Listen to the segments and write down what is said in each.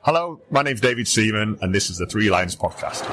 Hello, my name's David Seaman, and this is the Three Lions Podcast.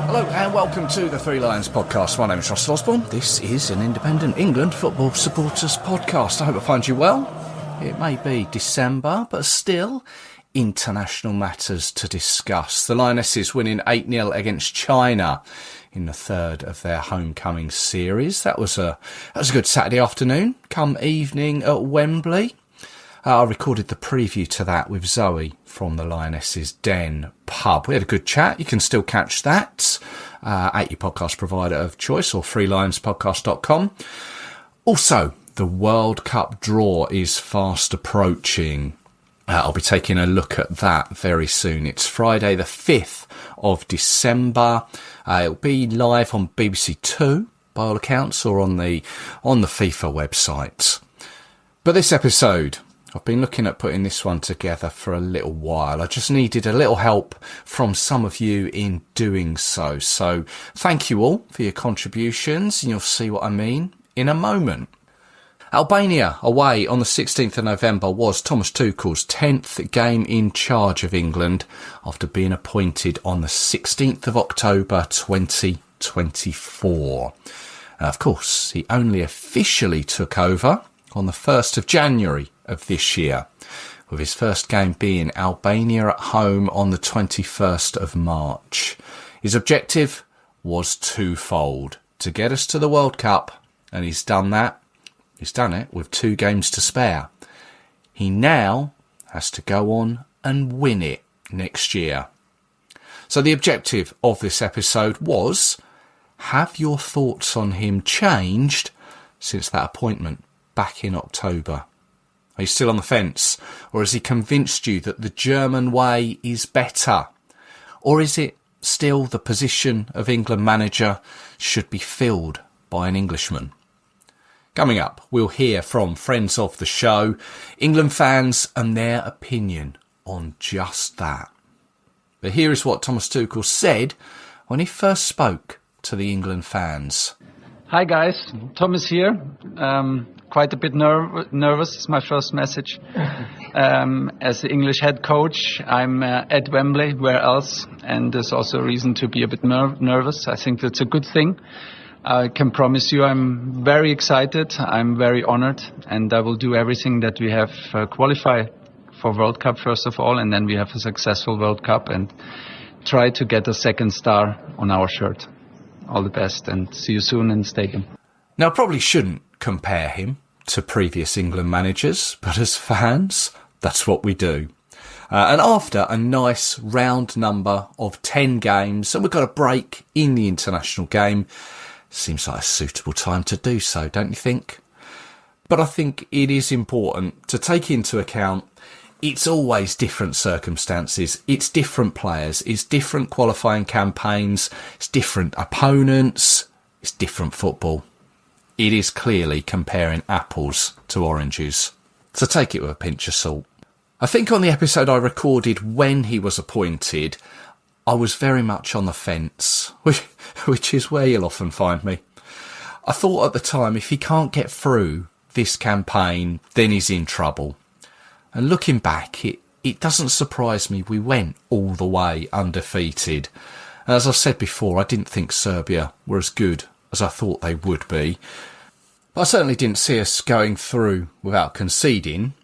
Hello and welcome to the Three Lions Podcast. My name is Russell Osborne. This is an independent England football supporters podcast. I hope it finds you well. It may be December, but still international matters to discuss. The Lionesses winning 8-0 against China in the third of their homecoming series. That was a good Saturday afternoon. Come evening at Wembley. I recorded the preview to that with Zoe from the Lionesses Den pub. We had a good chat. You can still catch that at your podcast provider of choice or freelionspodcast.com. Also, the World Cup draw is fast approaching. I'll be taking a look at that very soon. It's Friday the 5th of December. It'll be live on BBC Two, by all accounts, or on the FIFA website. But this episode, I've been looking at putting this one together for a little while. I just needed a little help from some of you in doing so. So thank you all for your contributions, and you'll see what I mean in a moment. Albania away on the 16th of November was Thomas Tuchel's 10th game in charge of England after being appointed on the 16th of October 2024. Of course, he only officially took over on the 1st of January of this year, with his first game being Albania at home on the 21st of March. His objective was twofold: to get us to the World Cup, and he's done that. He's done it with 2 games to spare. He now has to go on and win it next year. So the objective of this episode was, have your thoughts on him changed since that appointment back in October? Are you still on the fence? Or has he convinced you that the German way is better? Or is it still the position of England manager should be filled by an Englishman? Coming up, we'll hear from friends of the show, England fans, and their opinion on just that. But here is what Thomas Tuchel said when he first spoke to the England fans. Hi guys, Thomas here. Quite a bit nervous. It's my first message. As the English head coach, I'm at Wembley, where else? And there's also a reason to be a bit nervous. I think that's a good thing. I can promise you I'm very excited, I'm very honored, and I will do everything that we have qualify for World Cup first of all, and then we have a successful World Cup and try to get a second star on our shirt. All the best and see you soon in the stadium. Now, I probably shouldn't compare him to previous England managers, but as fans, that's what we do. And after a nice round number of 10 games, and we've got a break in the international game, seems like a suitable time to do so, don't you think? But I think it is important to take into account it's always different circumstances, it's different players, it's different qualifying campaigns, it's different opponents, it's different football. It is clearly comparing apples to oranges. So take it with a pinch of salt. I think on the episode I recorded when he was appointed, I was very much on the fence, which is where you'll often find me. I thought at the time, if he can't get through this campaign, then he's in trouble. And looking back, it doesn't surprise me we went all the way undefeated. And as I said before, I didn't think Serbia were as good as I thought they would be. But I certainly didn't see us going through without conceding,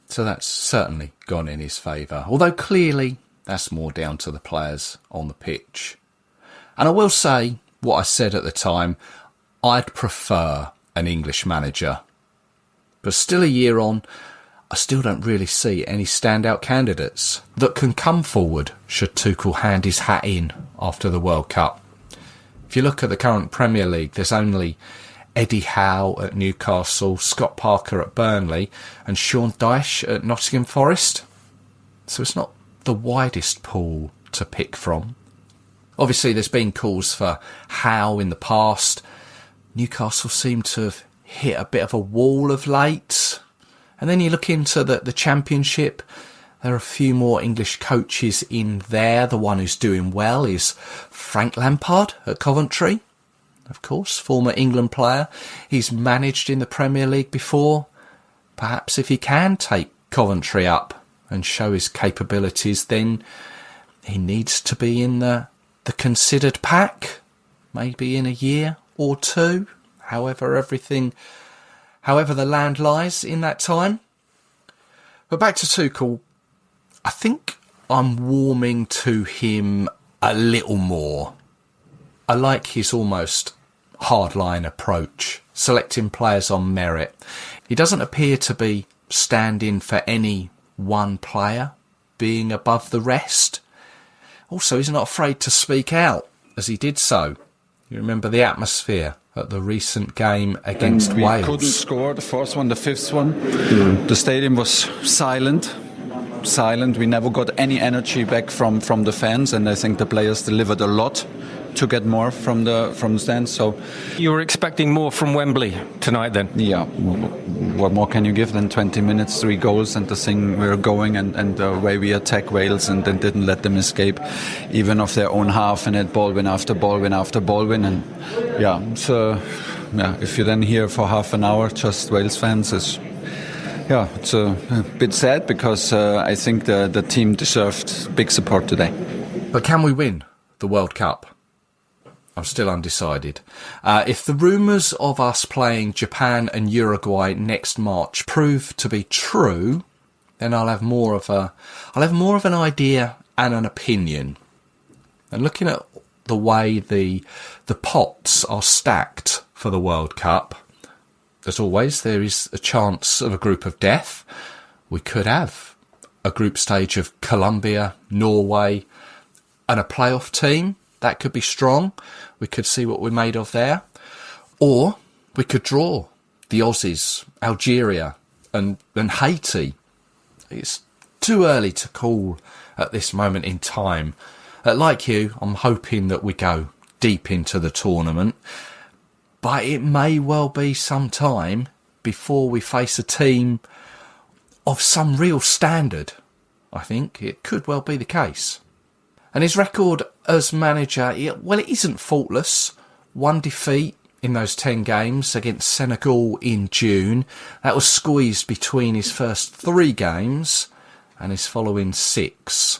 so that's certainly gone in his favour. Although clearly that's more down to the players on the pitch. And I will say what I said at the time, I'd prefer an English manager. But still a year on, I still don't really see any standout candidates that can come forward should Tuchel hand his hat in after the World Cup. If you look at the current Premier League, there's only Eddie Howe at Newcastle, Scott Parker at Burnley, and Sean Dyche at Nottingham Forest. So it's not the widest pool to pick from. Obviously, there's been calls for Howe in the past. Newcastle seem to have hit a bit of a wall of late. And then you look into the Championship. There are a few more English coaches in there. The one who's doing well is Frank Lampard at Coventry. Of course, former England player. He's managed in the Premier League before. Perhaps if he can take Coventry up and show his capabilities, then he needs to be in the considered pack. Maybe in a year or two. However the land lies in that time. But back to Tuchel. I think I'm warming to him a little more. I like his almost hardline approach, selecting players on merit. He doesn't appear to be standing for any one player being above the rest. Also, he's not afraid to speak out, as he did so. You remember the atmosphere at the recent game against Wales. We couldn't score the fourth one, the fifth one. The stadium was silent. We never got any energy back from the fans, and I think the players delivered a lot to get more from the stands. So you were expecting more from Wembley tonight, then? Yeah. What more can you give than 20 minutes, 3 goals, and the thing we're going and the way we attack Wales and then didn't let them escape, even of their own half, and had ball win after ball win after ball win, and so if you then hear for half an hour just Wales fans, it's a bit sad because I think the team deserved big support today. But can we win the World Cup? I'm still undecided. If the rumours of us playing Japan and Uruguay next March prove to be true, then I'll have more of an idea and an opinion. And looking at the way the pots are stacked for the World Cup, as always, there is a chance of a group of death. We could have a group stage of Colombia, Norway, and a playoff team. That could be strong. We could see what we're made of there. Or we could draw the Aussies, Algeria, and Haiti. It's too early to call at this moment in time. Like you, I'm hoping that we go deep into the tournament. But it may well be some time before we face a team of some real standard. I think it could well be the case. And his record as manager, it isn't faultless. 1 defeat in those 10 games against Senegal in June. That was squeezed between his first 3 games and his following 6.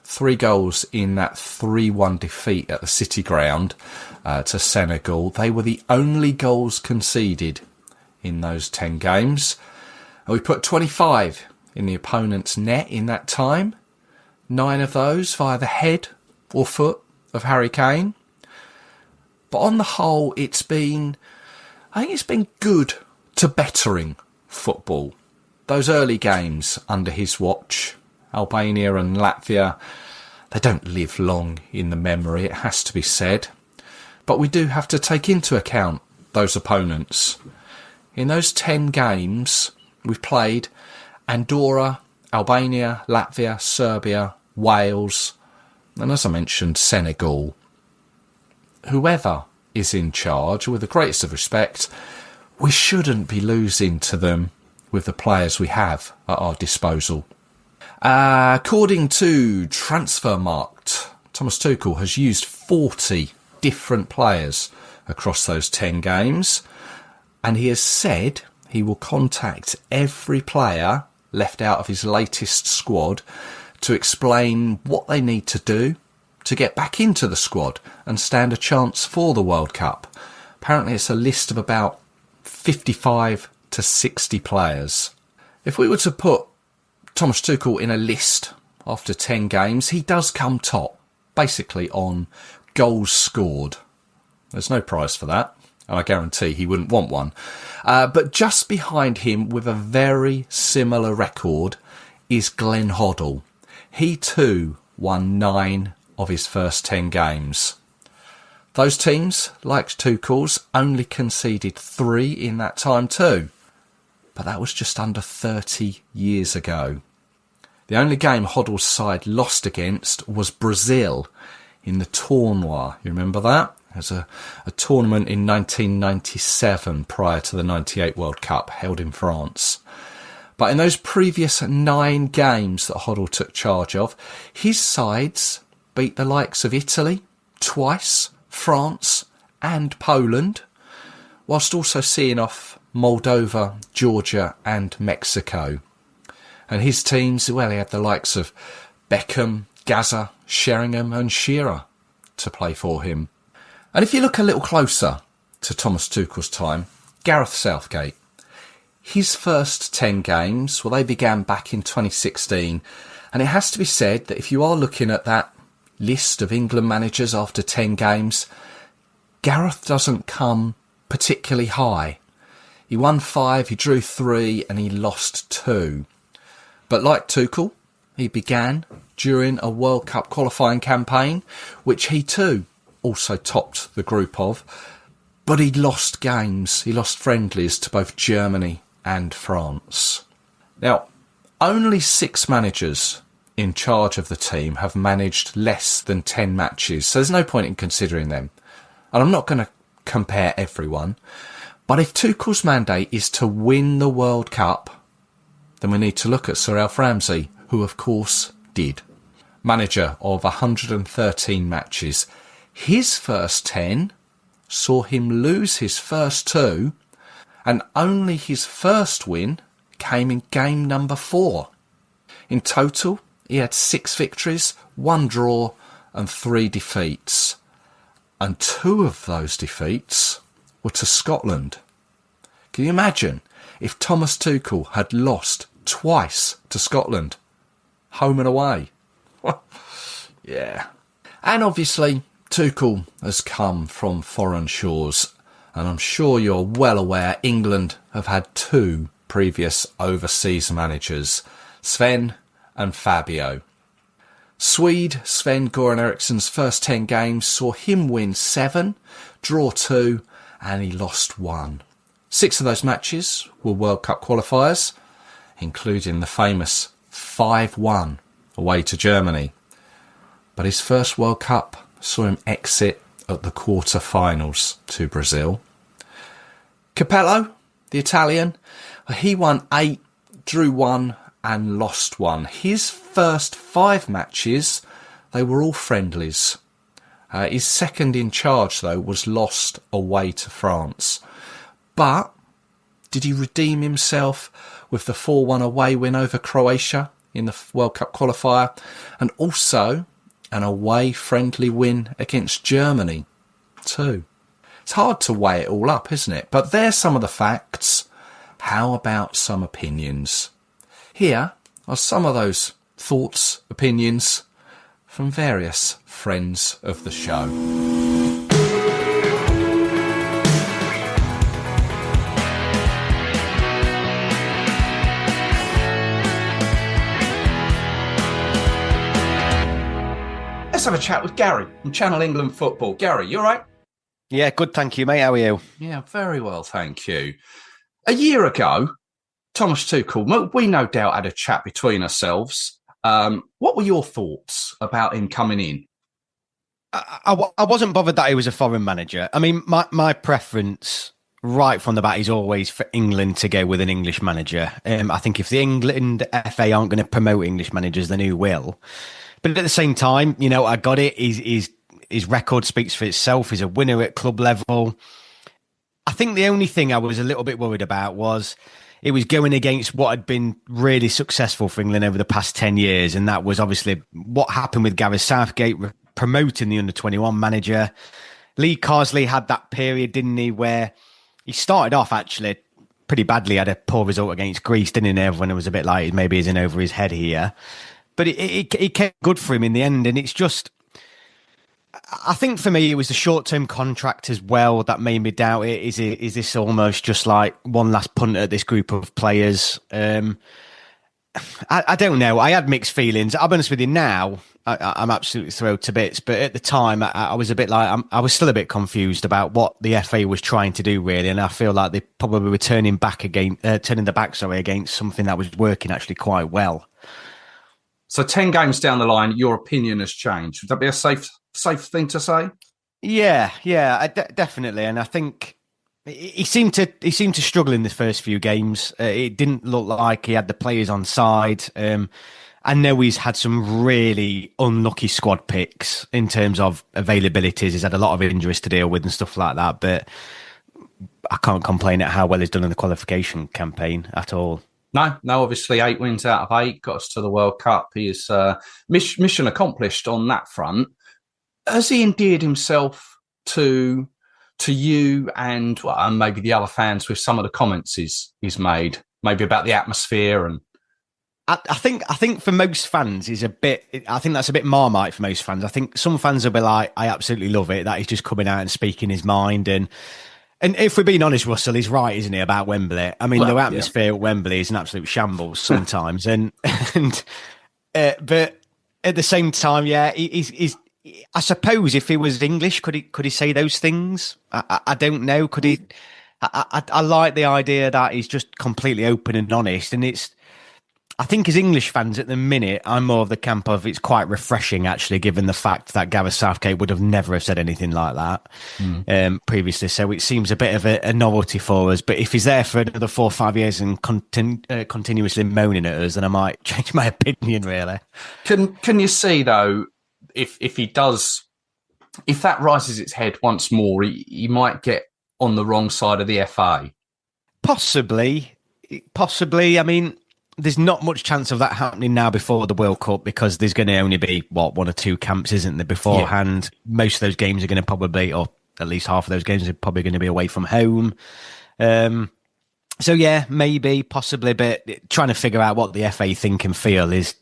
3 goals in that 3-1 defeat at the City Ground to Senegal. They were the only goals conceded in those 10 games. And we put 25 in the opponent's net in that time. 9 of those via the head or foot of Harry Kane. But on the whole, I think it's been good to bettering football. Those early games under his watch, Albania and Latvia, they don't live long in the memory, it has to be said. But we do have to take into account those opponents. In those 10 games, we've played Andorra, Albania, Latvia, Serbia, Wales, and as I mentioned, Senegal. Whoever is in charge, with the greatest of respect, we shouldn't be losing to them with the players we have at our disposal. According to Transfermarkt, Thomas Tuchel has used 40 different players across those 10 games, and he has said he will contact every player left out of his latest squad to explain what they need to do to get back into the squad and stand a chance for the World Cup. Apparently it's a list of about 55 to 60 players. If we were to put Thomas Tuchel in a list after 10 games, he does come top, basically on goals scored. There's no prize for that, and I guarantee he wouldn't want one. But just behind him, with a very similar record, is Glenn Hoddle. He too won 9 of his first 10 games. Those teams, like Tuchel's, only conceded 3 in that time too. But that was just under 30 years ago. The only game Hoddle's side lost against was Brazil in the Tournoi. You remember that? It was a tournament in 1997 prior to the 98 World Cup held in France. But in those previous 9 games that Hoddle took charge of, his sides beat the likes of Italy twice, France and Poland, whilst also seeing off Moldova, Georgia and Mexico. And his teams, well, he had the likes of Beckham, Gaza, Sheringham and Shearer to play for him. And if you look a little closer to Thomas Tuchel's time, Gareth Southgate, his first 10 games, well, they began back in 2016. And it has to be said that if you are looking at that list of England managers after 10 games, Gareth doesn't come particularly high. He won 5, he drew 3 and he lost 2. But like Tuchel, he began during a World Cup qualifying campaign, which he too also topped the group of. But he lost games, he lost friendlies to both Germany and France. Now, only 6 managers in charge of the team have managed less than 10 matches, so there's no point in considering them. And I'm not going to compare everyone, but if Tuchel's mandate is to win the World Cup, then we need to look at Sir Alf Ramsey, who of course did. Manager of 113 matches. His first 10 saw him lose his first 2, and only his first win came in game number 4. In total, he had 6 victories, 1 draw and 3 defeats. And 2 of those defeats were to Scotland. Can you imagine if Thomas Tuchel had lost twice to Scotland, home and away? Yeah. And obviously, Tuchel has come from foreign shores, and I'm sure you're well aware England have had 2 previous overseas managers, Sven and Fabio. Swede Sven-Göran Eriksson's first 10 games saw him win 7, draw 2 and he lost 1. 6 of those matches were World Cup qualifiers, including the famous 5-1 away to Germany. But his first World Cup saw him exit at the quarter-finals to Brazil. Capello, the Italian, he won 8, drew 1 and lost 1. His first 5 matches, they were all friendlies. His second in charge, though, was lost away to France. But did he redeem himself with the 4-1 away win over Croatia in the World Cup qualifier, and also an away friendly win against Germany too? It's hard to weigh it all up, isn't it? But there's some of the facts. How about some opinions? Here are some of those thoughts, opinions from various friends of the show. Let's have a chat with Gary from Channel England Football. Gary, you all right? Yeah, good, thank you, mate. How are you? Yeah, very well, thank you. A year ago, Thomas Tuchel, we no doubt had a chat between ourselves. What were your thoughts about him coming in? I wasn't bothered that he was a foreign manager. I mean, my preference right from the bat is always for England to go with an English manager. I think if the England FA aren't going to promote English managers, then who will? But at the same time, you know, I got it. His record speaks for itself. He's a winner at club level. I think the only thing I was a little bit worried about was it was going against what had been really successful for England over the past 10 years. And that was obviously what happened with Gareth Southgate promoting the under-21 manager. Lee Carsley had that period, didn't he, where he started off actually pretty badly, had a poor result against Greece, didn't he? Everyone was a bit like, maybe he's in over his head here. But it came good for him in the end. And it's just, I think for me, it was the short-term contract as well that made me doubt it. Is this almost just like one last punt at this group of players? I don't know. I had mixed feelings. I'll be honest with you now. I'm absolutely thrilled to bits. But at the time, I was a bit like, I was still a bit confused about what the FA was trying to do, really. And I feel like they probably were turning the back against something that was working actually quite well. So 10 games down the line, your opinion has changed. Would that be a safe thing to say? Yeah, definitely. And I think He seemed to struggle in the first few games. It didn't look like he had the players on side. I know he's had some really unlucky squad picks in terms of availabilities. He's had a lot of injuries to deal with and stuff like that. But I can't complain at how well he's done in the qualification campaign at all. No, obviously 8 wins out of 8 got us to the World Cup. He is mission accomplished on that front. Has he endeared himself to you and maybe the other fans with some of the comments he's made, maybe about the atmosphere? And I think for most fans is a bit. I think that's a bit Marmite for most fans. I think some fans will be like, "I absolutely love it that he's just coming out and speaking his mind." And if we're being honest, Russell, he's right, isn't he, about Wembley? I mean, the atmosphere at Wembley is an absolute shambles sometimes, but at the same time, yeah, he's. I suppose if he was English, could he say those things? I don't know. Could he? I like the idea that he's just completely open and honest, and it's. I think as English fans at the minute, I'm more of the camp of it's quite refreshing, actually, given the fact that Gareth Southgate would have never have said anything like that previously. So it seems a bit of a novelty for us. But if he's there for another 4 or 5 years and continuously moaning at us, then I might change my opinion, really. Can you see, though, if he does, if that rises its head once more, he might get on the wrong side of the FA? Possibly. I mean, there's not much chance of that happening now before the World Cup because there's going to only be, 1 or 2 camps, isn't there, beforehand? Yeah. Most of those games are going to probably, or at least half of those games are probably going to be away from home. So, yeah, maybe, possibly, but trying to figure out what the FA think and feel is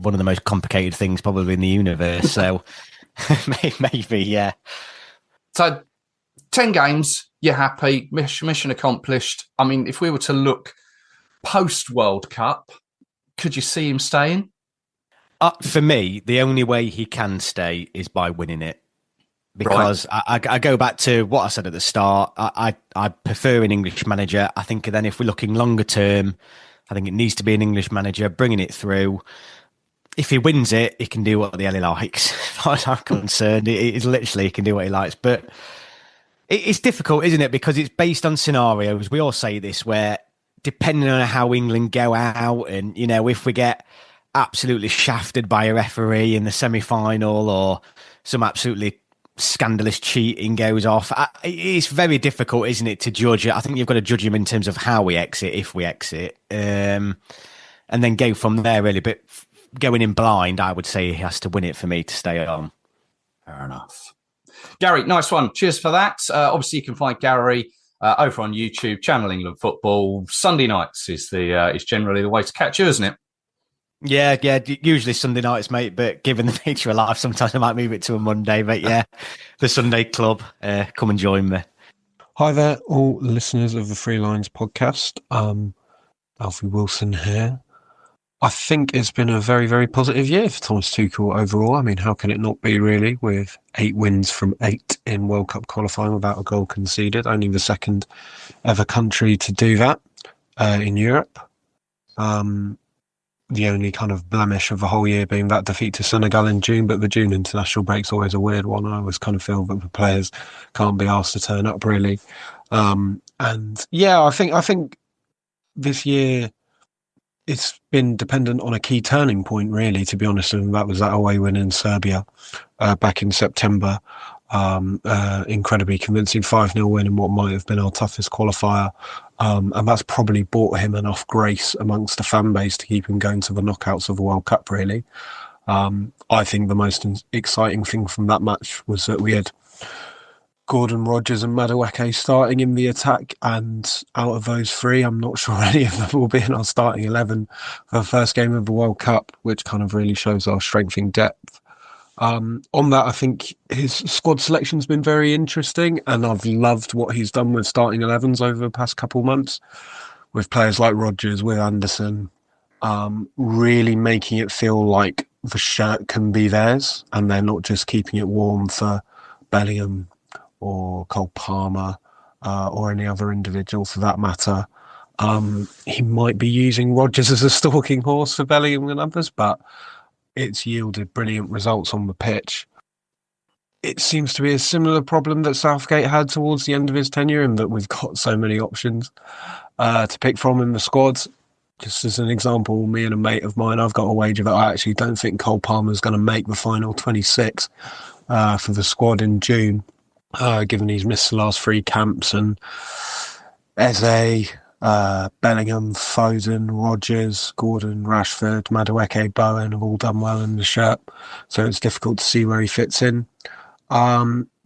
one of the most complicated things probably in the universe. So, maybe, yeah. So, 10 games, you're happy, mission accomplished. I mean, if we were to look post-World Cup, could you see him staying? For me, the only way he can stay is by winning it. Because right. I go back to what I said at the start. I prefer an English manager. I think then if we're looking longer term, I think it needs to be an English manager bringing it through. If he wins it, he can do what the hell he likes. As far as I'm concerned, it's literally he can do what he likes. But it's difficult, isn't it? Because it's based on scenarios. We all say this where depending on how England go out and, if we get absolutely shafted by a referee in the semi-final or some absolutely scandalous cheating goes off, it's very difficult, isn't it, to judge it? I think you've got to judge him in terms of how we exit, if we exit, and then go from there, really. But going in blind, I would say he has to win it for me to stay on. Fair enough. Gary, nice one. Cheers for that. Obviously, you can find Gary over on YouTube, Channel England Football. Sunday nights is generally the way to catch you, isn't it? Yeah, usually Sunday nights, mate, but given the nature of life, sometimes I might move it to a Monday, but yeah, the Sunday club, come and join me. Hi there, all listeners of the Three Lines podcast. Alfie Wilson here. I think it's been a very, very positive year for Thomas Tuchel overall. I mean, how can it not be, really, with 8 wins from 8 in World Cup qualifying without a goal conceded, only the second ever country to do that in Europe. The only kind of blemish of the whole year being that defeat to Senegal in June, but the June international break's always a weird one. I always kind of feel that the players can't be asked to turn up, really. And yeah, I think this year it's been dependent on a key turning point, really, to be honest, and that was that away win in Serbia back in September. Incredibly convincing 5-0 win in what might have been our toughest qualifier. And that's probably bought him enough grace amongst the fan base to keep him going to the knockouts of the World Cup, really. I think the most exciting thing from that match was that we had Gordon, Rodgers and Madueke starting in the attack, and out of those 3, I'm not sure any of them will be in our starting 11 for the first game of the World Cup, which kind of really shows our strength in depth. On that, I think his squad selection's been very interesting, and I've loved what he's done with starting 11s over the past couple of months, with players like Rodgers, with Anderson, really making it feel like the shirt can be theirs, and they're not just keeping it warm for Bellingham or Cole Palmer or any other individual for that matter. He might be using Rodgers as a stalking horse for Bellingham and others, but it's yielded brilliant results on the pitch. it seems to be a similar problem that Southgate had towards the end of his tenure, in that we've got so many options to pick from in the squads. Just as an example, me and a mate of mine, I've got a wager that I actually don't think Cole Palmer's going to make the final 26 for the squad in June, given he's missed the last 3 camps, and Eze, Bellingham, Foden, Rodgers, Gordon, Rashford, Madueke, Bowen have all done well in the shirt, so it's difficult to see where he fits in.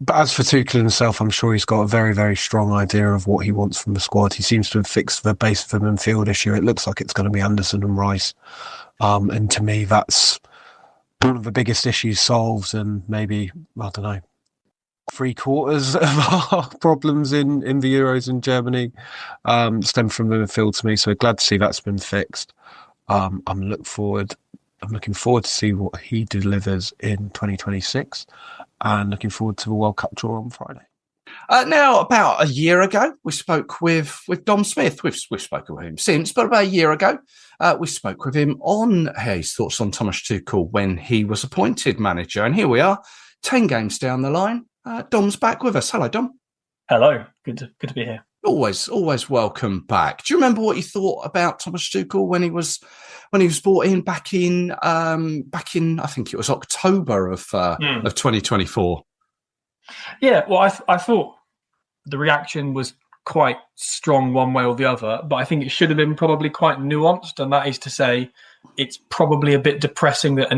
But as for Tuchel himself, I'm sure he's got a very, very strong idea of what he wants from the squad. He seems to have fixed the base of the midfield issue. It looks like it's going to be Anderson and Rice. And to me, that's one of the biggest issues solved, and maybe, I don't know, 3/4 of our problems in the Euros in Germany stem from the midfield to me. So glad to see that's been fixed. I'm looking forward to see what he delivers in 2026, and looking forward to the World Cup draw on Friday. Now, about a year ago, we spoke with Dom Smith. We've spoken with him since, but about a year ago, we spoke with him on his thoughts on Thomas Tuchel when he was appointed manager. And here we are, 10 games down the line. Dom's back with us. Hello, Dom. Hello. Good to be here. Always welcome back. Do you remember what you thought about Thomas Tuchel when he was brought in back in I think it was October of 2024? Yeah, well, I thought the reaction was quite strong one way or the other, but I think it should have been probably quite nuanced, and that is to say, it's probably a bit depressing that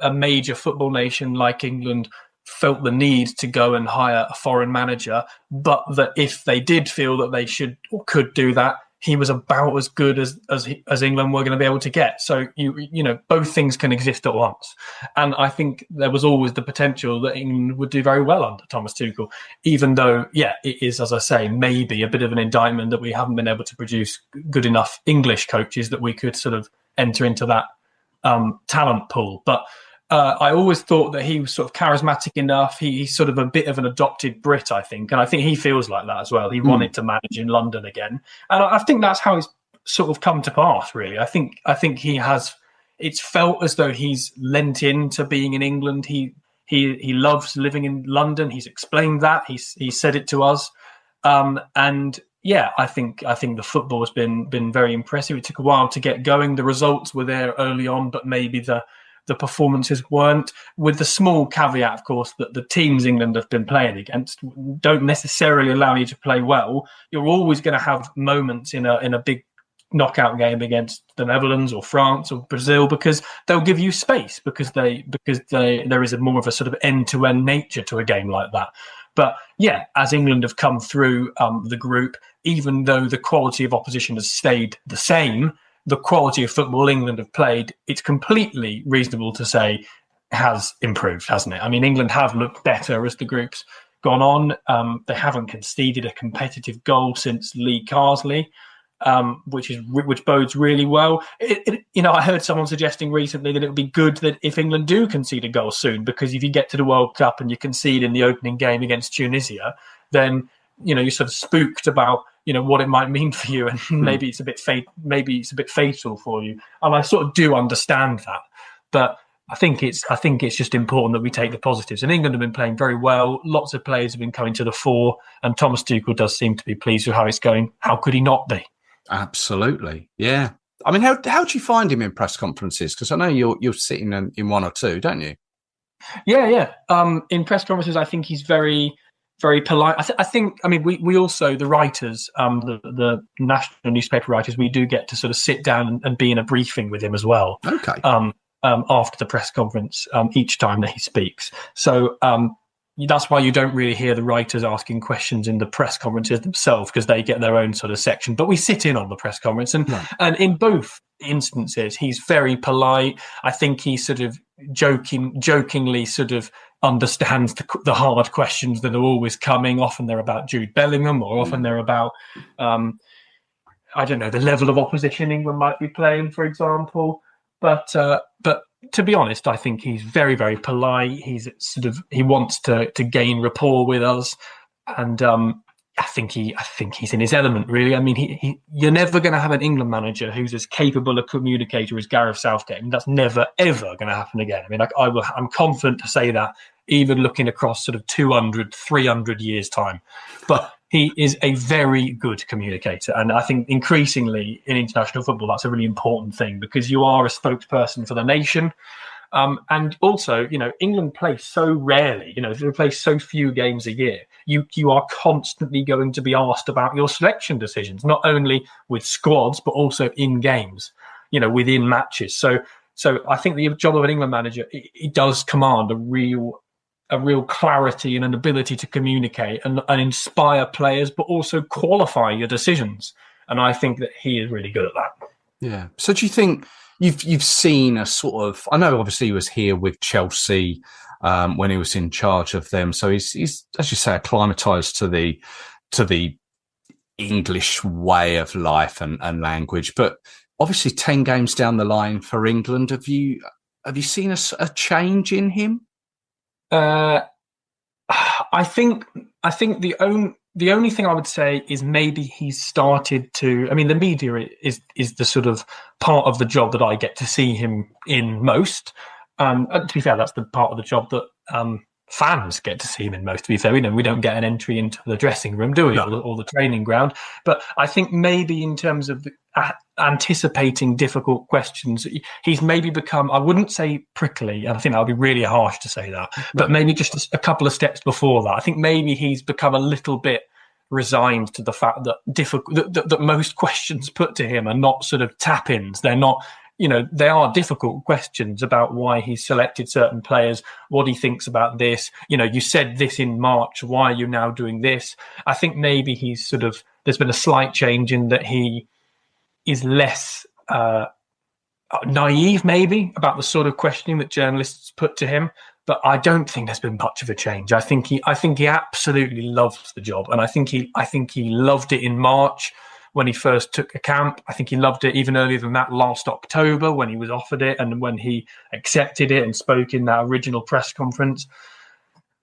a major football nation like England felt the need to go and hire a foreign manager, but that if they did feel that they should or could do that, he was about as good as England were going to be able to get. So you know both things can exist at once, and I think there was always the potential that England would do very well under Thomas Tuchel, even though it is, as I say, maybe a bit of an indictment that we haven't been able to produce good enough English coaches that we could sort of enter into that talent pool. But I always thought that he was sort of charismatic enough. He's sort of a bit of an adopted Brit, I think. And I think he feels like that as well. He wanted to manage in London again. And I think that's how it's sort of come to pass, really. I think he has, it's felt as though he's lent into being in England. He loves living in London. He's explained that. He said it to us. And yeah, I think the football has been very impressive. It took a while to get going. The results were there early on, but maybe the performances weren't, with the small caveat, of course, that the teams England have been playing against don't necessarily allow you to play well. You're always going to have moments in a big knockout game against the Netherlands or France or Brazil, because they'll give you space, because there is more of a sort of end-to-end nature to a game like that. But yeah, as England have come through the group, even though the quality of opposition has stayed the same, the quality of football England have played, it's completely reasonable to say, has improved, hasn't it? I mean, England have looked better as the group's gone on. They haven't conceded a competitive goal since Lee Carsley, which bodes really well. I heard someone suggesting recently that it would be good that if England do concede a goal soon, because if you get to the World Cup and you concede in the opening game against Tunisia, then you're sort of spooked about what it might mean for you, and maybe it's a bit fatal for you. And I sort of do understand that, but I think it's just important that we take the positives. And England have been playing very well. Lots of players have been coming to the fore, and Thomas Tuchel does seem to be pleased with how it's going. How could he not be? Absolutely, yeah. I mean, how do you find him in press conferences? Because I know you're sitting in one or two, don't you? Yeah. In press conferences, I think he's very, very polite. I think. I mean, we also, the writers, the national newspaper writers, we do get to sort of sit down and be in a briefing with him as well. Okay. After the press conference, each time that he speaks. So that's why you don't really hear the writers asking questions in the press conferences themselves, because they get their own sort of section. But we sit in on the press conference, and in both instances, he's very polite. I think he sort of jokingly sort of understands the hard questions that are always coming. Often they're about Jude Bellingham, or often they're about I don't know, the level of opposition England might be playing, for example. But to be honest, I think he's very, very polite. He wants to gain rapport with us, and I think he's in his element, really. I mean, you're never going to have an England manager who's as capable a communicator as Gareth Southgate. I mean, that's never ever going to happen again. I mean, I'm confident to say that even looking across sort of 200, 300 years' time. But he is a very good communicator. And I think increasingly in international football, that's a really important thing, because you are a spokesperson for the nation. And also, England play so rarely, they play so few games a year. You are constantly going to be asked about your selection decisions, not only with squads, but also in games, within matches. So I think the job of an England manager, it does command a real clarity and an ability to communicate and inspire players, but also qualify your decisions. And I think that he is really good at that. Yeah. So do you think you've seen a sort of, I know obviously he was here with Chelsea when he was in charge of them. So he's as you say, acclimatized to the English way of life and language. But obviously 10 games down the line for England, have you seen a change in him? I think the only thing I would say is maybe he's started to. I mean, the media is the sort of part of the job that I get to see him in most. To be fair, that's the part of the job that fans get to see him in most. To be fair, we don't get an entry into the dressing room, do we, or the training ground? But I think maybe in terms of anticipating difficult questions, he's maybe become, I wouldn't say prickly, and I think that would be really harsh to say that, but maybe just a couple of steps before that. I think maybe he's become a little bit resigned to the fact that that most questions put to him are not sort of tap-ins. They're not, they are difficult questions about why he's selected certain players, what he thinks about this. You said this in March, why are you now doing this? I think maybe he's there's been a slight change in that he is less naive, maybe, about the sort of questioning that journalists put to him. But I don't think there's been much of a change. I think he absolutely loves the job, and I think he loved it in March when he first took a camp. I think he loved it even earlier than that, last October, when he was offered it and when he accepted it and spoke in that original press conference.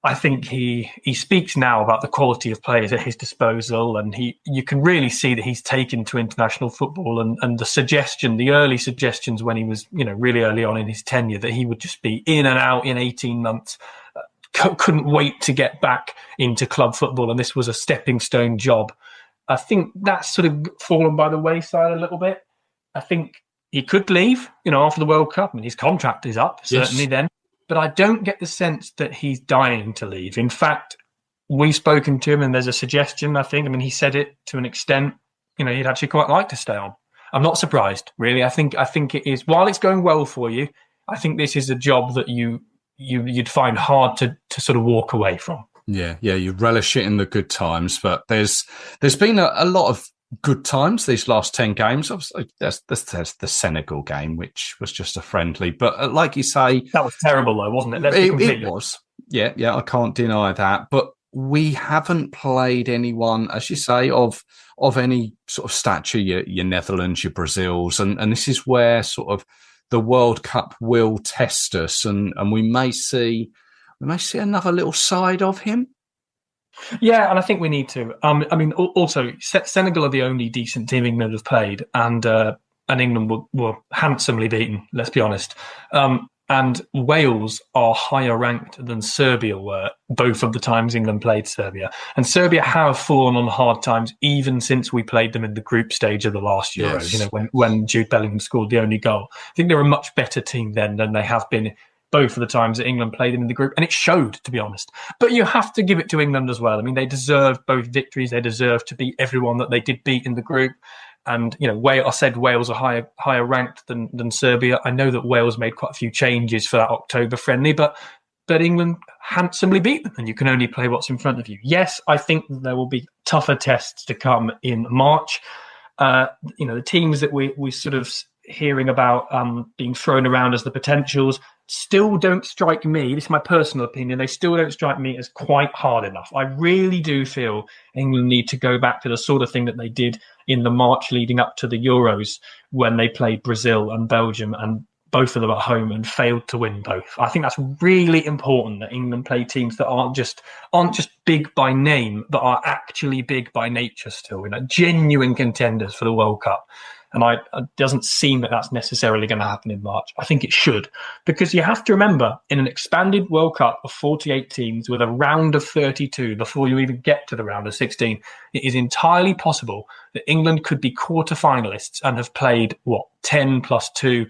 I think he speaks now about the quality of players at his disposal, and you can really see that he's taken to international football, and the early suggestions when he was, really early on in his tenure, that he would just be in and out in 18 months, couldn't wait to get back into club football, and this was a stepping stone job. I think that's sort of fallen by the wayside a little bit. I think he could leave, after the World Cup. I mean, his contract is up, certainly then. But I don't get the sense that he's dying to leave. In fact, we've spoken to him and there's a suggestion, I think. I mean, he said it to an extent, he'd actually quite like to stay on. I'm not surprised, really. I think it is, while it's going well for you, I think this is a job that you'd find hard to sort of walk away from. Yeah, you relish it in the good times, but there's been a lot of good times these last 10 games. Obviously, there's the Senegal game, which was just a friendly. But like you say... That was terrible, though, wasn't it? It was. Yeah, I can't deny that. But we haven't played anyone, as you say, of any sort of stature, your Netherlands, your Brazils. And this is where sort of the World Cup will test us. And we may see another little side of him. Yeah, and I think we need to. I mean, also, Senegal are the only decent team England have played, and England were handsomely beaten, let's be honest. And Wales are higher ranked than Serbia were, both of the times England played Serbia. And Serbia have fallen on hard times even since we played them in the group stage of the last Euros, yes. When Jude Bellingham scored the only goal. I think they're a much better team then than they have been both of the times that England played them in the group. And it showed, to be honest. But you have to give it to England as well. I mean, they deserved both victories. They deserved to beat everyone that they did beat in the group. And, I said Wales are higher ranked than Serbia. I know that Wales made quite a few changes for that October friendly, but England handsomely beat them, and you can only play what's in front of you. Yes, I think there will be tougher tests to come in March. The teams that we sort of hearing about being thrown around as the potentials still don't strike me, this is my personal opinion, they still don't strike me as quite hard enough. I really do feel England need to go back to the sort of thing that they did in the March leading up to the Euros, when they played Brazil and Belgium, and both of them at home, and failed to win both. I think that's really important, that England play teams that aren't just big by name, but are actually big by nature still, genuine contenders for the World Cup. And it doesn't seem that that's necessarily going to happen in March. I think it should, because you have to remember, in an expanded World Cup of 48 teams with a round of 32 before you even get to the round of 16, it is entirely possible that England could be quarter-finalists and have played, 10 plus 2,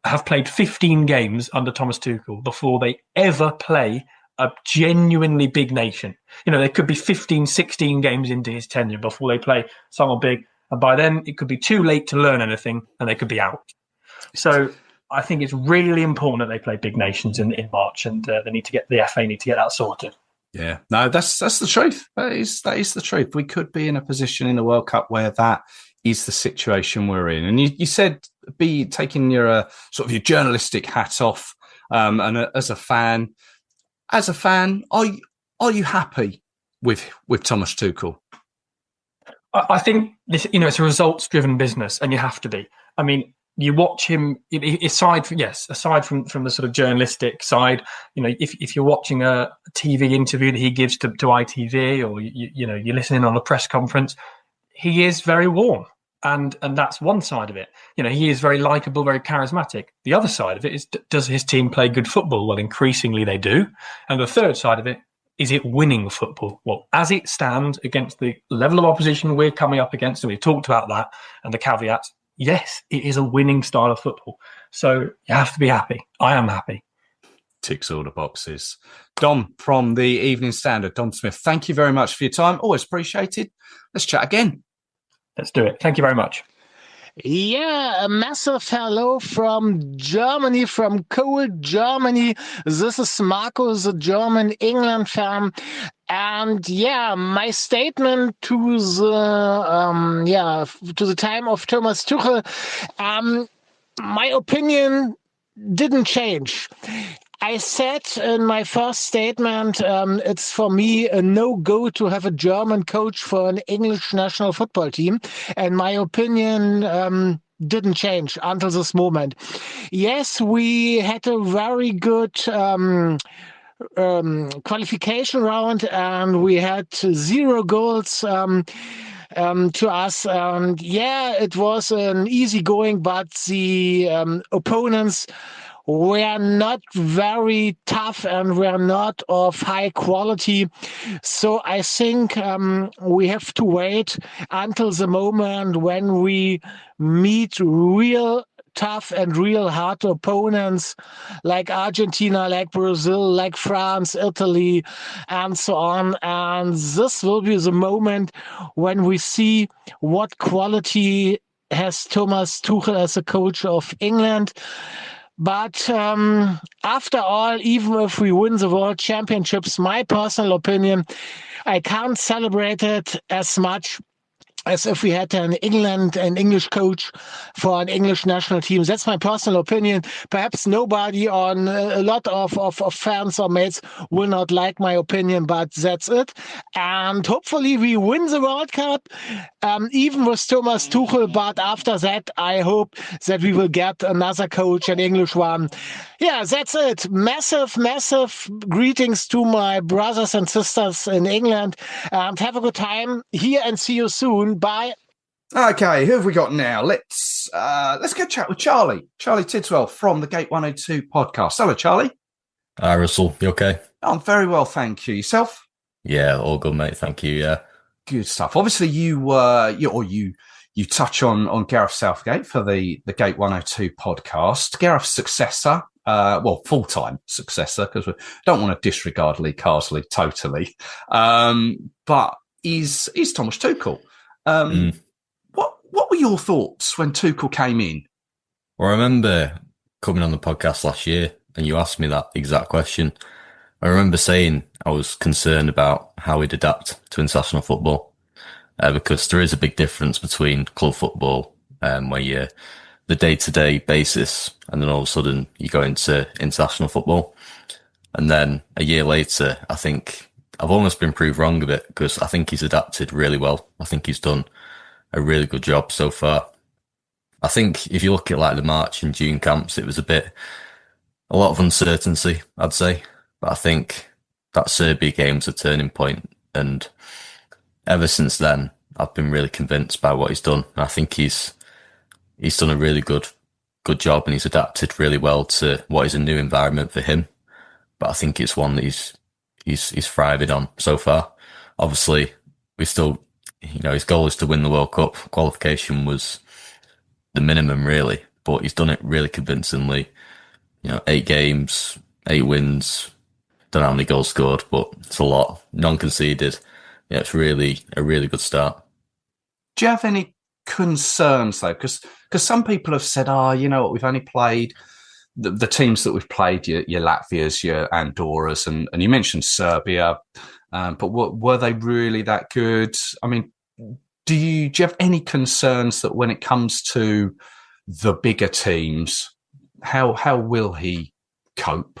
have played 15 games under Thomas Tuchel before they ever play a genuinely big nation. There could be 15, 16 games into his tenure before they play someone big. And by then, it could be too late to learn anything and they could be out. So I think it's really important that they play big nations in March, and the FA need to get that sorted. Yeah, no, that's the truth. That is the truth. We could be in a position in the World Cup where that is the situation we're in. And you said be taking your sort of your journalistic hat off, and as a fan, are you happy with Thomas Tuchel? I think this, it's a results-driven business, and you have to be. I mean, you watch him. Aside from the sort of journalistic side, if you're watching a TV interview that he gives to ITV, or you're listening on a press conference, he is very warm, and that's one side of it. He is very likable, very charismatic. The other side of it is, does his team play good football? Well, increasingly they do, and the third side of it, is it winning football? Well, as it stands against the level of opposition we're coming up against, and we've talked about that and the caveats, yes, it is a winning style of football. So you have to be happy. I am happy. Ticks all the boxes. Dom from the Evening Standard, Dom Smith, thank you very much for your time. Always appreciated. Let's chat again. Let's do it. Thank you very much. Yeah, a massive hello from Germany, from cold Germany. This is Marco, the German England fan. And yeah, my statement to the time of Thomas Tuchel, my opinion didn't change. I said in my first statement, it's for me a no-go to have a German coach for an English national football team. And my opinion didn't change until this moment. Yes, we had a very good qualification round, and we had 0 goals to us. And yeah, it was an easy going, but the opponents were not very tough and were not of high quality. So I think we have to wait until the moment when we meet real tough and real hard opponents like Argentina, like Brazil, like France, Italy, and so on. And this will be the moment when we see what quality has Thomas Tuchel as a coach of England. But after all, even if we win the World Championships, my personal opinion, I can't celebrate it as much as if we had an English coach for an English national team. That's my personal opinion. Perhaps nobody on a lot of fans or mates will not like my opinion, but that's it. And hopefully we win the World Cup, even with Thomas Tuchel. But after that, I hope that we will get another coach, an English one. Yeah, that's it. Massive, massive greetings to my brothers and sisters in England. And have a good time here, and see you soon. Bye. Okay, who have we got now? Let's go chat with Charlie Tidswell from the Gate 102 podcast. Hello, Charlie. Hi, Russell. You okay? I'm very well, thank you. Yourself? Yeah, all good, mate. Thank you. Yeah, good stuff. Obviously, you touch on Gareth Southgate for the Gate 102 podcast. Gareth's successor, full-time successor, because we don't want to disregard Lee Carsley totally. But is Thomas Tuchel. What were your thoughts when Tuchel came in? Well, I remember coming on the podcast last year and you asked me that exact question. I remember saying I was concerned about how he'd adapt to international football, because there is a big difference between club football, where you're the day-to-day basis, and then all of a sudden you go into international football. And then a year later, I think I've almost been proved wrong a bit, because I think he's adapted really well. I think he's done a really good job so far. I think if you look at like the March and June camps, it was a lot of uncertainty, I'd say. But I think that Serbia game's a turning point, and ever since then, I've been really convinced by what he's done. I think he's he's done a really good job, and he's adapted really well to what is a new environment for him. But I think it's one that he's thriving on so far. Obviously, we still, his goal is to win the World Cup. Qualification was the minimum, really, but he's done it really convincingly. 8 games, 8 wins. Don't know how many goals scored, but it's a lot. None conceded. Yeah, it's really a really good start. Do you have any concerns though? Because some people have said, we've only played the teams that we've played, your Latvias, your Andorras, and you mentioned Serbia, but were they really that good? I mean, do you have any concerns that when it comes to the bigger teams, how will he cope?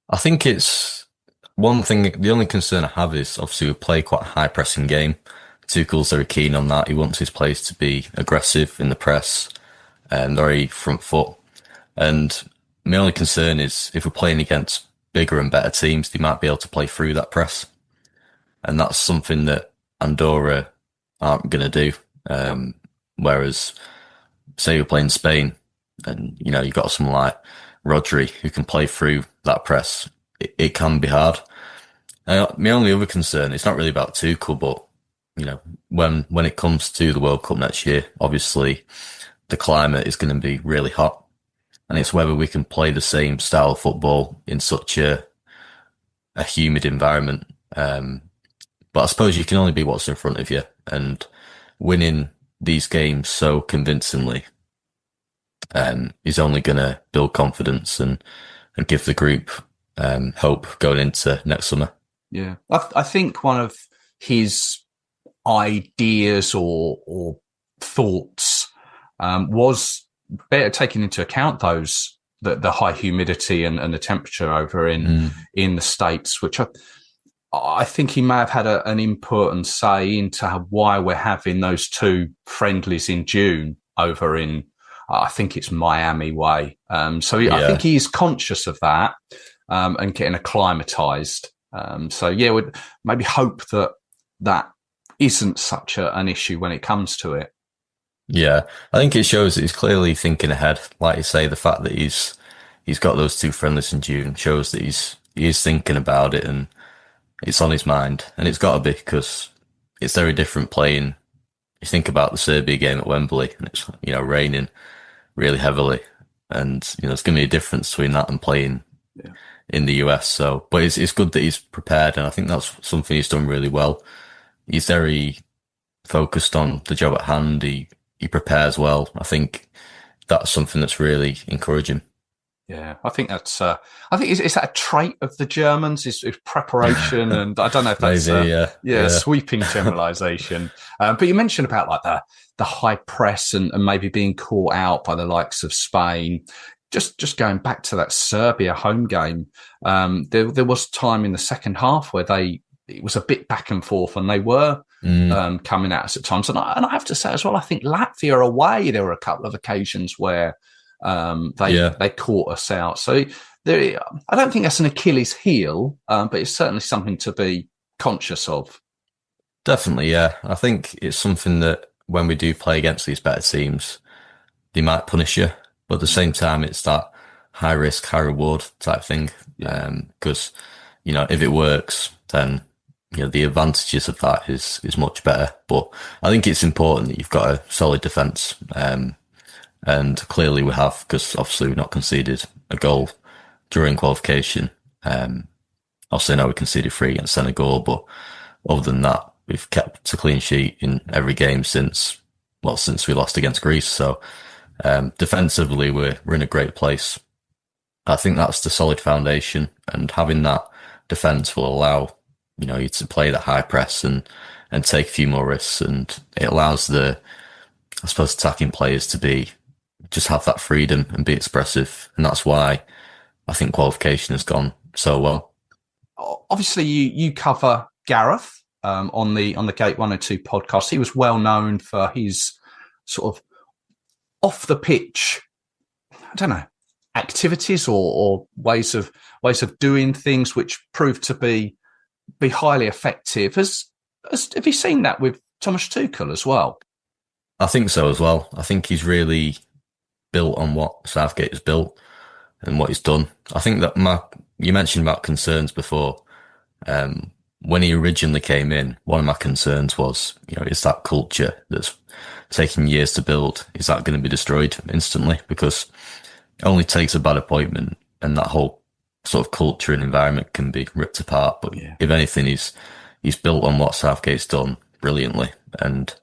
I think it's one thing. The only concern I have is obviously we play quite a high pressing game. Tuchel's very keen on that. He wants his players to be aggressive in the press and very front foot. And my only concern is if we're playing against bigger and better teams, they might be able to play through that press. And that's something that Andorra aren't going to do. Whereas, say you're playing Spain and, you've got someone like Rodri who can play through that press, it can be hard. My only other concern, it's not really about Tuchel, but, when it comes to the World Cup next year, obviously the climate is going to be really hot. And it's whether we can play the same style of football in such a humid environment. But I suppose you can only be what's in front of you, and winning these games so convincingly is only going to build confidence and give the group hope going into next summer. Yeah, I think one of his ideas or thoughts was better taking into account the high humidity and the temperature over in the States, which I think he may have had an input and say into why we're having those 2 friendlies in June over in, I think it's Miami way. I think he is conscious of that and getting acclimatized. We'd maybe hope that isn't such an issue when it comes to it. Yeah, I think it shows that he's clearly thinking ahead. Like you say, the fact that he's got those 2 friendlies in June shows that he is thinking about it and it's on his mind. And it's got to be, because it's very different playing. You think about the Serbia game at Wembley and it's, raining really heavily. And, there's going to be a difference between that and playing in the US. So, but it's good that he's prepared. And I think that's something he's done really well. He's very focused on the job at hand. He prepares well. I think that's something that's really encouraging. Yeah, I think that's. I think is that a trait of the Germans? Is preparation, and I don't know if that's maybe, sweeping generalisation. But you mentioned about like the high press and maybe being caught out by the likes of Spain. Just going back to that Serbia home game, there was time in the second half where it was a bit back and forth, and they were coming at us at times. And I have to say as well, I think Latvia away, there were a couple of occasions where they caught us out. So I don't think that's an Achilles heel, but it's certainly something to be conscious of. Definitely, yeah. I think it's something that when we do play against these better teams, they might punish you. But at the same time, it's that high risk, high reward type thing. Because, if it works, then, the advantages of that is much better. But I think it's important that you've got a solid defence. And clearly we have, because obviously we've not conceded a goal during qualification. Obviously I know we conceded 3 against Senegal, but other than that, we've kept a clean sheet in every game since we lost against Greece. So, defensively, we're in a great place. I think that's the solid foundation, and having that defence will allow, you to play that high press and take a few more risks, and it allows the, I suppose, attacking players to just have that freedom and be expressive. And that's why I think qualification has gone so well. Obviously, you cover Gareth on the Gate 102 podcast. He was well known for his sort of off the pitch, I don't know, activities or ways of doing things which proved to be highly effective. Have you seen that with Thomas Tuchel as well? I think so as well. I think he's really built on what Southgate has built and what he's done. I think that you mentioned about concerns before. When he originally came in, one of my concerns was, is that culture that's taking years to build, is that going to be destroyed instantly? Because it only takes a bad appointment and that whole sort of culture and environment can be ripped apart. But if anything, he's built on what Southgate's done brilliantly. And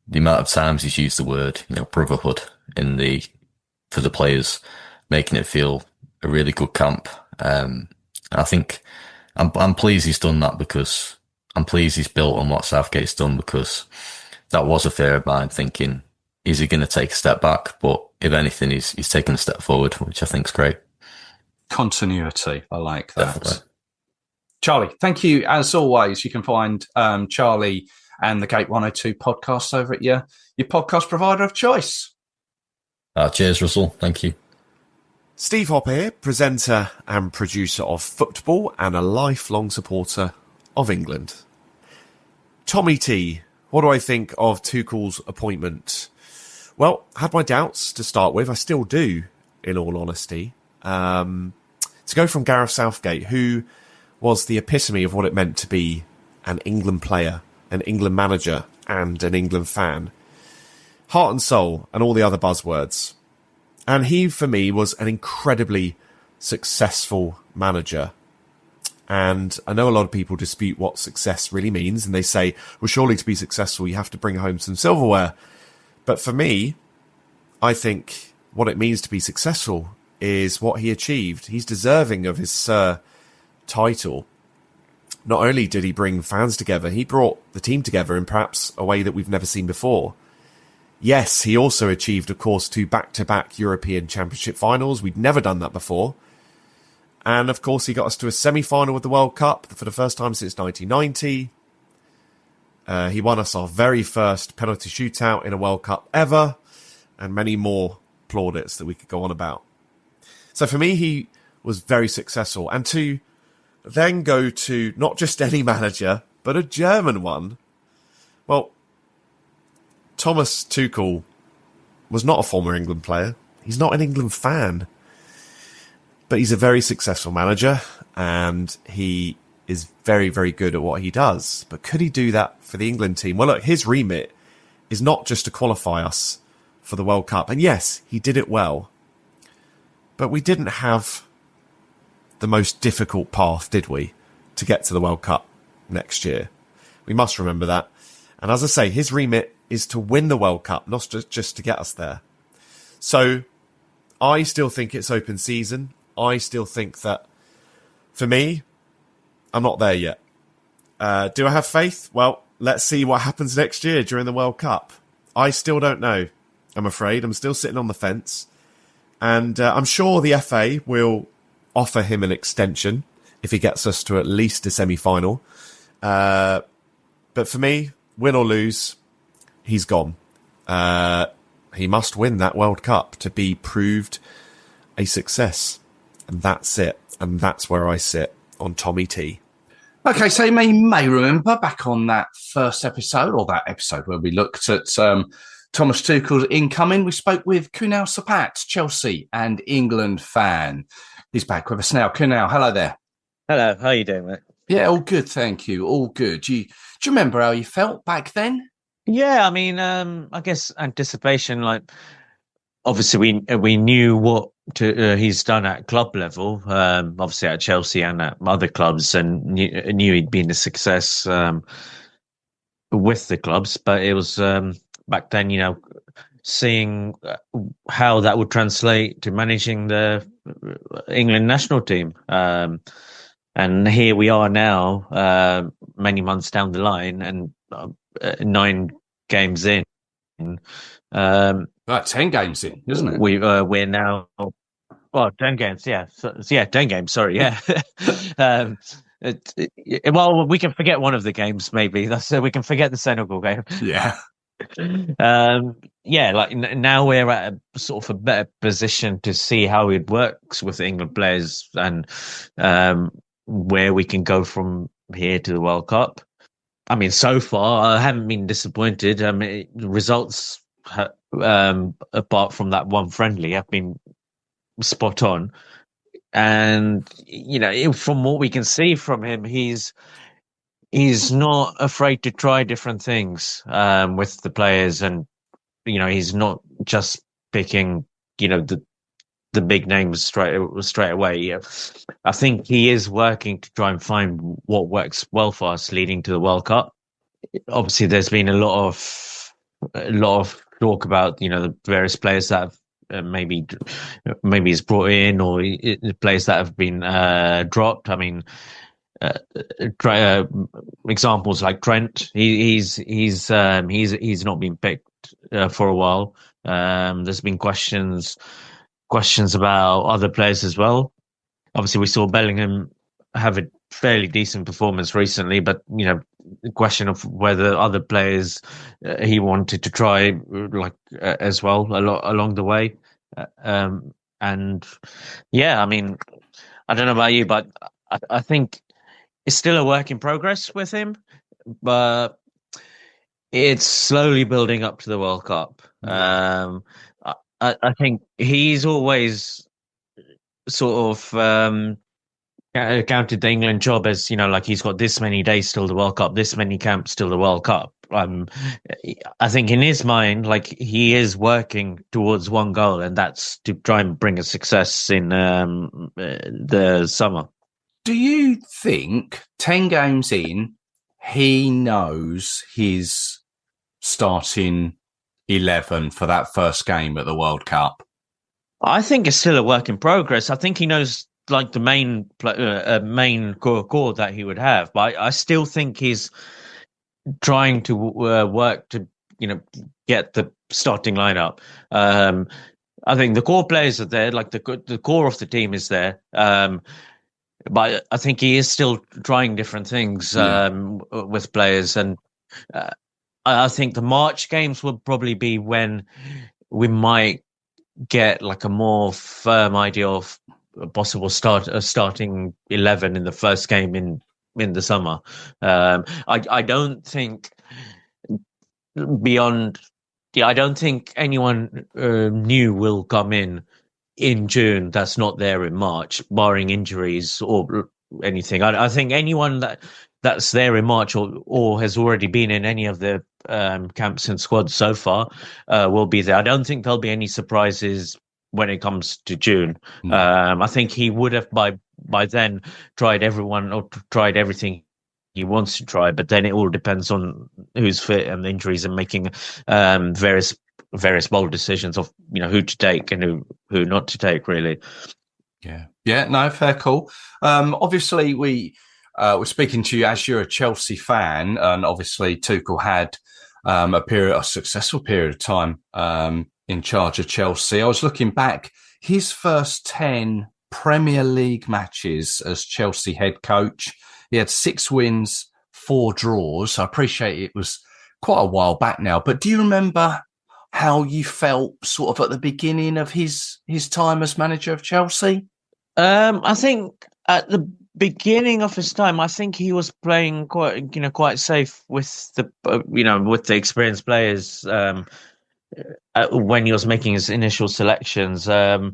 the amount of times he's used the word, brotherhood for the players, making it feel a really good camp. I think I'm pleased he's done that, because I'm pleased he's built on what Southgate's done, because that was a fear of mine, thinking, is he going to take a step back? But if anything, he's taken a step forward, which I think is great. Continuity. I like that. Definitely. Charlie, thank you. As always, you can find Charlie and the Gate 102 podcast over at your podcast provider of choice. Cheers, Russell. Thank you. Steve Hopper here, presenter and producer of Football and a lifelong supporter of England. Tommy T, what do I think of Tuchel's appointment? Well, I had my doubts to start with. I still do, in all honesty. To go from Gareth Southgate, who was the epitome of what it meant to be an England player, an England manager, and an England fan. Heart and soul, and all the other buzzwords. And he, for me, was an incredibly successful manager. And I know a lot of people dispute what success really means, and they say, well, surely to be successful, you have to bring home some silverware. But for me, I think what it means to be successful is what he achieved. He's deserving of his Sir title. Not only did he bring fans together, he brought the team together in perhaps a way that we've never seen before. Yes, he also achieved, of course, 2 back-to-back European Championship finals. We'd never done that before. And, of course, he got us to a semi-final of the World Cup for the first time since 1990. He won us our very first penalty shootout in a World Cup ever, and many more plaudits that we could go on about. So for me, he was very successful. And to then go to not just any manager, but a German one, well, Thomas Tuchel was not a former England player. He's not an England fan. But he's a very successful manager, and he is very, very good at what he does. But could he do that for the England team? Well, look, his remit is not just to qualify us for the World Cup. And yes, he did it well. But we didn't have the most difficult path, did we, to get to the World Cup next year? We must remember that. And as I say, his remit is to win the World Cup, not just to get us there. So I still think it's open season. I still think that, for me, I'm not there yet. Do I have faith? Well, let's see what happens next year during the World Cup. I still don't know, I'm afraid. I'm still sitting on the fence. And I'm sure the FA will offer him an extension if he gets us to at least a semi-final. But for me, win or lose, he's gone. He must win that World Cup to be proved a success. And that's it. And that's where I sit on Tommy T. Okay, so you may remember back on that first episode, or that episode where we looked at Thomas Tuchel's incoming, we spoke with Kunal Sapat, Chelsea and England fan. He's back with us now. Kunal, hello there. Hello, how are you doing, mate? Yeah, all good, thank you. All good. Do you remember how you felt back then? Yeah, I mean, I guess anticipation, like, obviously we knew what he's done at club level, obviously at Chelsea and at other clubs, and knew he'd been a success with the clubs. But it was back then, seeing how that would translate to managing the England national team. And here we are now, many months down the line, and 9 games in. 10 games in, isn't it? We're now 10 games. Yeah, 10 games. Sorry, yeah. Well, we can forget one of the games. Maybe we can forget the Senegal game. Yeah. Like now we're at a sort of a better position to see how it works with England players and where we can go from here to the World Cup. I mean, so far I haven't been disappointed. I mean, the results, apart from that one friendly, have been spot on. And from what we can see from him, he's not afraid to try different things with the players, and he's not just picking the big names straight away. Yeah. I think he is working to try and find what works well for us leading to the World Cup. Obviously, there's been a lot of talk about the various players that have maybe he's brought in, or players that have been dropped. I mean, examples like Trent, he's not been picked for a while. There's been questions about other players as well. Obviously, we saw Bellingham have a fairly decent performance recently, but the question of whether other players he wanted to try as well along the way. And yeah, I mean, I don't know about you, but I think it's still a work in progress with him, but it's slowly building up to the World Cup. I think he's always sort of counted the England job as, like he's got this many days till the World Cup, this many camps till the World Cup. I think in his mind, like, he is working towards one goal, and that's to try and bring a success in the summer. Do you think 10 games in, he knows his starting 11 for that first game at the World Cup? I think it's still a work in progress. I think he knows like the main core that he would have, but I still think he's trying to work to get the starting lineup. I think the core players are there, like the core of the team is there. But I think he is still trying different things with players, and I think the March games will probably be when we might get like a more firm idea of a possible starting 11 in the first game in the summer. I don't think I don't think anyone new will come in June that's not there in March, barring injuries or anything. I think anyone that's there in March or has already been in any of the camps and squads so far will be there. I don't think there'll be any surprises when it comes to June. I think he would have by then tried everyone or tried everything he wants to try, but then it all depends on who's fit and injuries, and making various bold decisions of who to take and who not to take, really. No, fair call. Obviously we're speaking to you as you're a Chelsea fan, and obviously Tuchel had a successful period of time in charge of Chelsea. I was looking back, his first 10 Premier League matches as Chelsea head coach, he had 6 wins, 4 draws. I appreciate it was quite a while back now, but do you remember how you felt sort of at the beginning of his time as manager of Chelsea? I think at the beginning of his time, I think he was playing quite safe with the with the experienced players when he was making his initial selections. I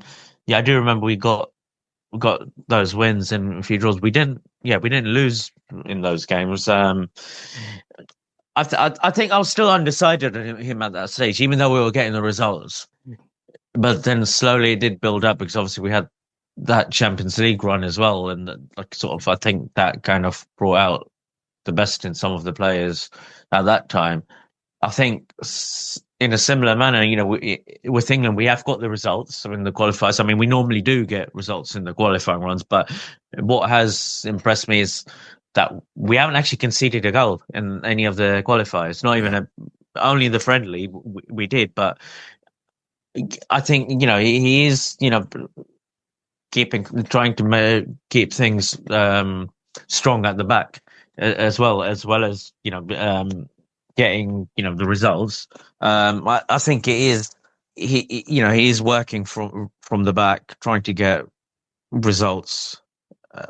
do remember we got those wins and a few draws. We didn't lose in those games. I think I was still undecided on him at that stage, even though we were getting the results. But then slowly it did build up, because obviously we had that Champions League run as well, and I think that kind of brought out the best in some of the players at that time. I think in a similar manner, with England, we have got the results in the qualifiers. I mean, we normally do get results in the qualifying runs, but what has impressed me is that we haven't actually conceded a goal in any of the qualifiers. Not even only the friendly we did, but I think he is trying to keep things strong at the back as well as getting the results. I think it is he is working from the back, trying to get results,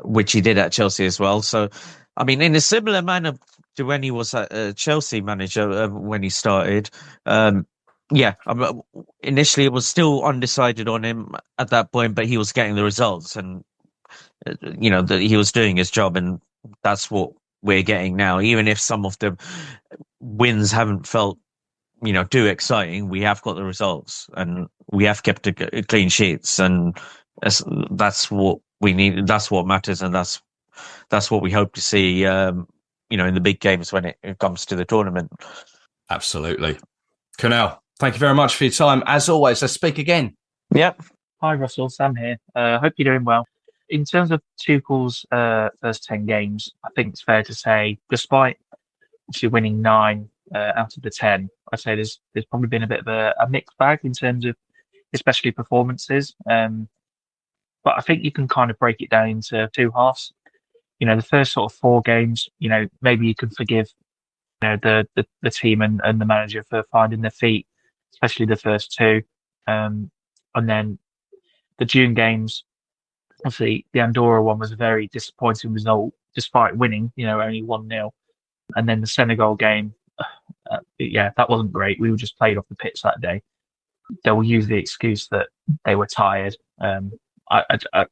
which he did at Chelsea as well. So I mean, in a similar manner to when he was a Chelsea manager when he started. Initially it was still undecided on him at that point, but he was getting the results, and that he was doing his job, and that's what we're getting now. Even if some of the wins haven't felt too exciting, we have got the results, and we have kept a clean sheets, and that's what we need. That's what matters, and that's what we hope to see. In the big games when it comes to the tournament. Absolutely. Kunal, thank you very much for your time. As always, let's speak again. Yep. Hi, Russell. Sam here. Hope you're doing well. In terms of Tuchel's first 10 games, I think it's fair to say, despite obviously winning 9 out of the 10, I'd say there's probably been a bit of a mixed bag in terms of especially performances. But I think you can kind of break it down into 2 halves. The first sort of 4 games, maybe you can forgive, the team and the manager for finding their feet, especially the first 2. And then the June games, obviously the Andorra one was a very disappointing result, despite winning, only 1-0. And then the Senegal game, that wasn't great. We were just played off the pitch that day. They will use the excuse that they were tired. I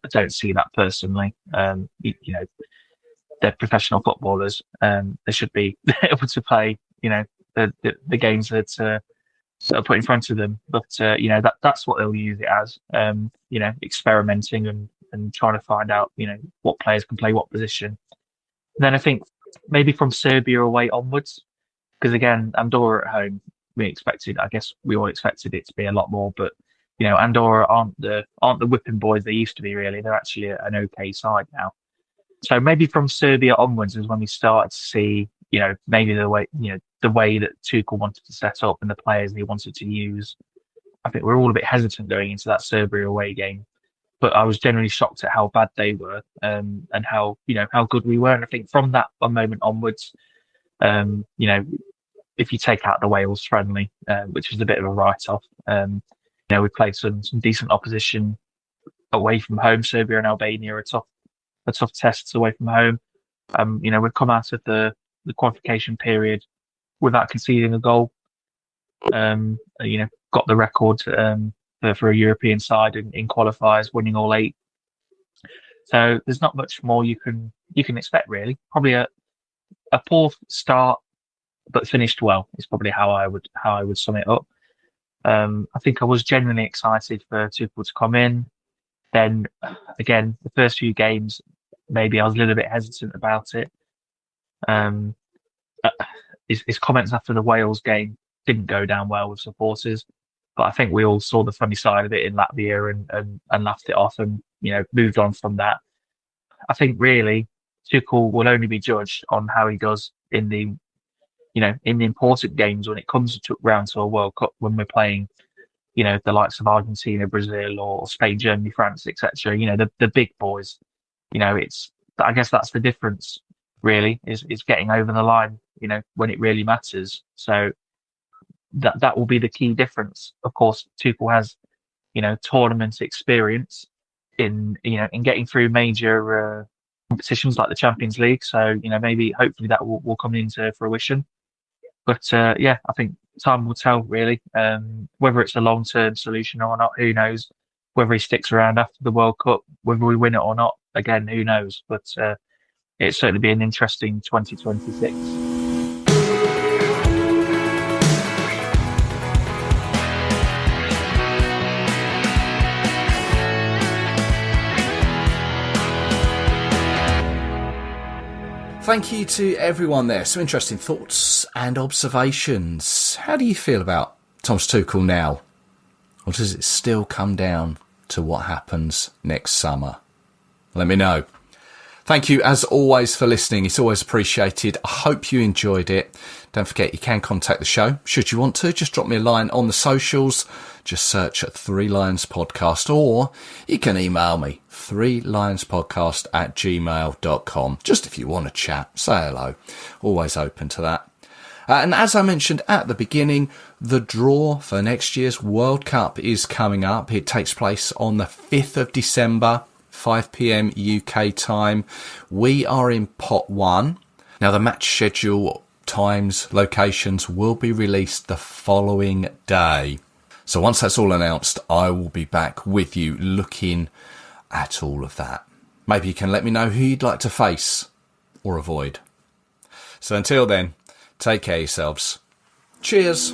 don't see that personally. They're professional footballers. They should be able to play, the games that are put in front of them. But that's what they'll use it as. Experimenting and trying to find out, what players can play what position. And then I think maybe from Serbia away onwards, because again, Andorra at home, we all expected it to be a lot more, but Andorra aren't the whipping boys they used to be. Really, they're actually an okay side now. So maybe from Serbia onwards is when we started to see, maybe the way that Tuchel wanted to set up and the players he wanted to use. I think we're all a bit hesitant going into that Serbia away game, but I was generally shocked at how bad they were, and how good we were. And I think from that moment onwards, if you take out the Wales friendly, which was a bit of a write-off, we played some decent opposition away from home. Serbia and Albania are tough tests away from home. We've come out of the qualification period without conceding a goal. Got the record for a European side in qualifiers, winning all 8. So there's not much more you can expect, really. Probably a poor start, but finished well is probably how I would sum it up. I think I was genuinely excited for Tuchel to come in. Then again, the first few games, maybe I was a little bit hesitant about it. His comments after the Wales game didn't go down well with supporters, but I think we all saw the funny side of it in Latvia and laughed it off and moved on from that. I think really Tuchel will only be judged on how he does in the important games when it comes round to a World Cup, when we're playing the likes of Argentina, Brazil, or Spain, Germany, France, etc. The big boys. I guess that's the difference, really, is getting over the line, when it really matters. So that will be the key difference. Of course, Tuchel has, tournament experience in getting through major competitions like the Champions League. So, hopefully that will come into fruition. But I think time will tell, really, whether it's a long-term solution or not. Who knows? Whether he sticks around after the World Cup, whether we win it or not, again, who knows? But it'll certainly be an interesting 2026. Thank you to everyone there. Some interesting thoughts and observations. How do you feel about Thomas Tuchel now? Or does it still come down to what happens next summer? Let me know. Thank you, as always, for listening. It's always appreciated. I hope you enjoyed it. Don't forget, you can contact the show. Should you want to, just drop me a line on the socials. Just search at 3 Lions Podcast, or you can email me, 3lionspodcast@gmail.com. Just if you want to chat, say hello. Always open to that. And as I mentioned at the beginning, the draw for next year's World Cup is coming up. It takes place on the 5th of December. 5 p.m. UK time. We are in pot 1. Now, the match schedule, times, locations will be released the following day. So once that's all announced, I will be back with you looking at all of that. Maybe you can let me know who you'd like to face or avoid. So until then, take care of yourselves. Cheers.